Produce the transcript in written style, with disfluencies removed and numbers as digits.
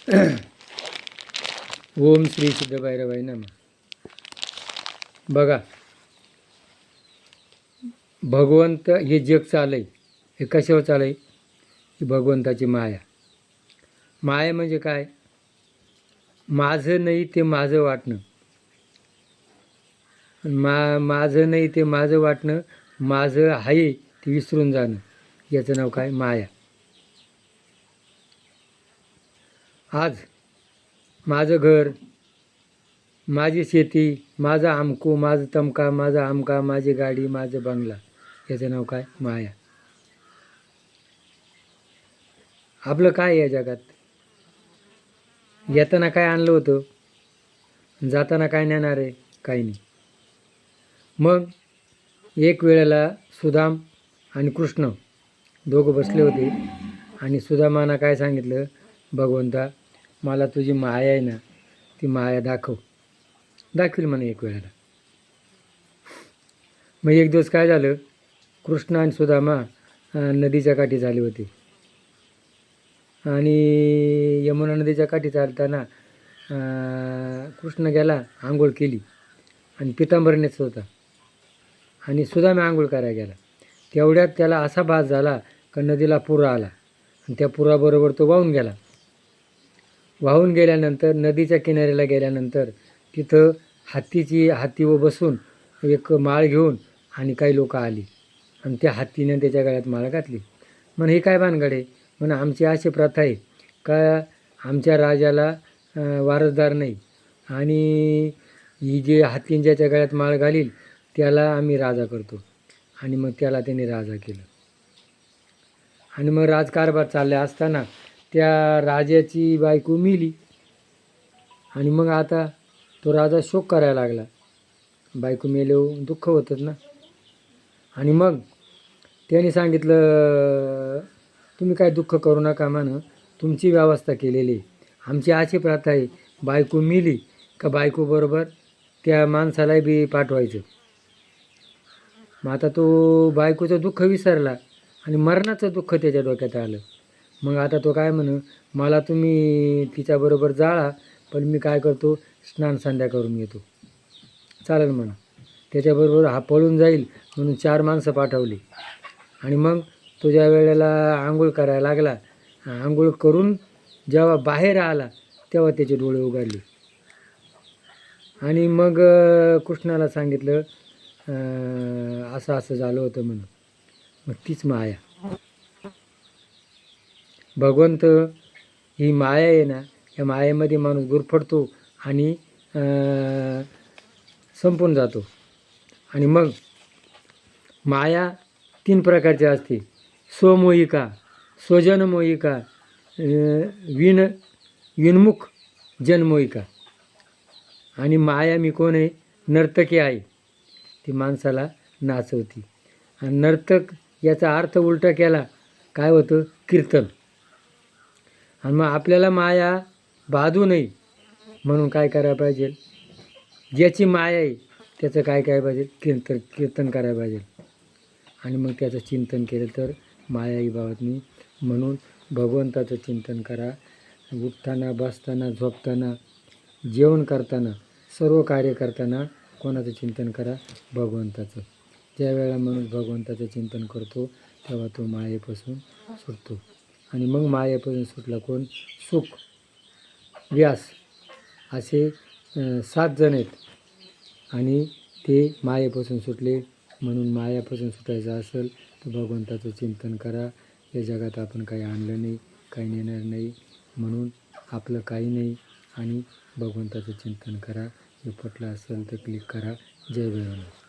ओम श्री सिद्ध भैरवाई नमः. बघा, भगवंत हे जग चालय, हे कशावर चालय? ही भगवंताची माया. माया म्हणजे काय? माझं नाही ते माझं वाटणं. माझं नाही ते माझं वाटणं, माझं आहे ते विसरून जाणं, याचं नाव काय? माया. आज माझं घर, माझी शेती, माझा आमकू, माझं तमका, माझा आमका, माझी गाडी, माझं बंगला, याचं नाव काय? माया. आपलं काय या जगात? येताना काय आणलं होतं, जाताना काय नेणार आहे? काही नाही. मग एक वेळेला सुदाम आणि कृष्ण दोघं बसले होते आणि सुदामानं काय सांगितलं, भगवंता मला तुझी माया आहे ना, ती माया दाखवील म्हणे एक वेळेला. मग एक दिवस काय झालं, कृष्ण आणि सुदामा नदीच्या काठी झाले होते आणि यमुना नदीच्या काठी चालताना कृष्ण गेला, आंघोळ केली आणि पितांबर नेसत होता आणि सुदामा आंघोळ करायला गेला. तेवढ्यात त्याला असा भास झाला का नदीला पूर आला आणि त्या पुराबरोबर तो वाहून गेला. वाहून गेल्यानंतर नदीच्या किनाऱ्याला गेल्यानंतर तिथं हत्तीवर बसून एक माळ घेऊन आणि काही लोक आली आणि त्या हत्तीने त्याच्या गळ्यात माळ घातली. म्हणे हे काय भानगड आहे? म्हणे आमची अशी प्रथा आहे का आमच्या राजाला वारसदार नाही आणि ही जे हत्तीने ज्याच्या गळ्यात माळ घालील त्याला आम्ही राजा करतो. आणि मग त्याला त्याने राजा केलं. आणि मग राजकारभार चालले असताना त्या राजाची बायको मेली आणि मग आता तो राजा शोक करायला लागला. बायको मेल्यावर दुःख होतंच ना. आणि मग त्याने सांगितलं, तुम्ही काय दुःख करू नका म्हणं, तुमची व्यवस्था केलेली आहे. आमची अशी प्रथा आहे, बायको मेली का बायकोबरोबर त्या माणसाला बी पाठवायचं. मग आता तो बायकोचं दुःख विसरला आणि मरणाचं दुःख त्याच्या डोक्यात आलं. मग आता तो काय म्हणं, मला तुम्ही तिच्याबरोबर जाळा, पण मी काय करतो, स्नान संध्या करून येतो. चालेल म्हणा. त्याच्याबरोबर हा पळून जाईल म्हणून 4 माणसं पाठवली. आणि मग तो ज्या वेळेला आंघोळ करायला लागला, आंघोळ करून जेव्हा बाहेर आला तेव्हा त्याचे डोळे उघडले. आणि मग कृष्णाला सांगितलं असं असं झालं होतं म्हणून. मग तीच माया. भगवंत ही माया आहे ना, या मायेमध्ये माणूस गुरफटतो आणि संपून जातो. आणि मग माया 3 प्रकारची असते, स्वमोहिका, स्वजनमोहिका, विनमुख जनमोहिका. आणि माया मी कोण आहे? नर्तकी आहे. ती माणसाला नाचवती. आणि नर्तक याचा अर्थ उलटा केला काय होतं? कीर्तन. आणि मग आपल्याला माया बाधू नये म्हणून काय करायला पाहिजे? ज्याची माया आहे त्याचं काय पाहिजे? कीर्तन करायला पाहिजे. आणि मग त्याचं चिंतन केलं तर माया ही बाबत नाही. म्हणून भगवंताचं चिंतन करा. उठताना, बसताना, झोपताना, जेवण करताना, सर्व कार्य करताना कोणाचं चिंतन करा? भगवंताचं. ज्या वेळेला माणूस भगवंताचं चिंतन करतो तेव्हा तो मायेपासून सुटतो. आणि मग मायेपासून सुटला कोण? सुख, व्यास असे 7 जण आहेत आणि ते मायेपासून सुटले. म्हणून मायापासून सुटायचं असेल तर भगवंताचं चिंतन करा. या जगात आपण काही आणलं नाही, काही नेणार नाही, म्हणून आपलं काही नाही आणि भगवंताचं चिंतन करा. हे पटलं असेल तर क्लिक करा. जय भैरवनाथ.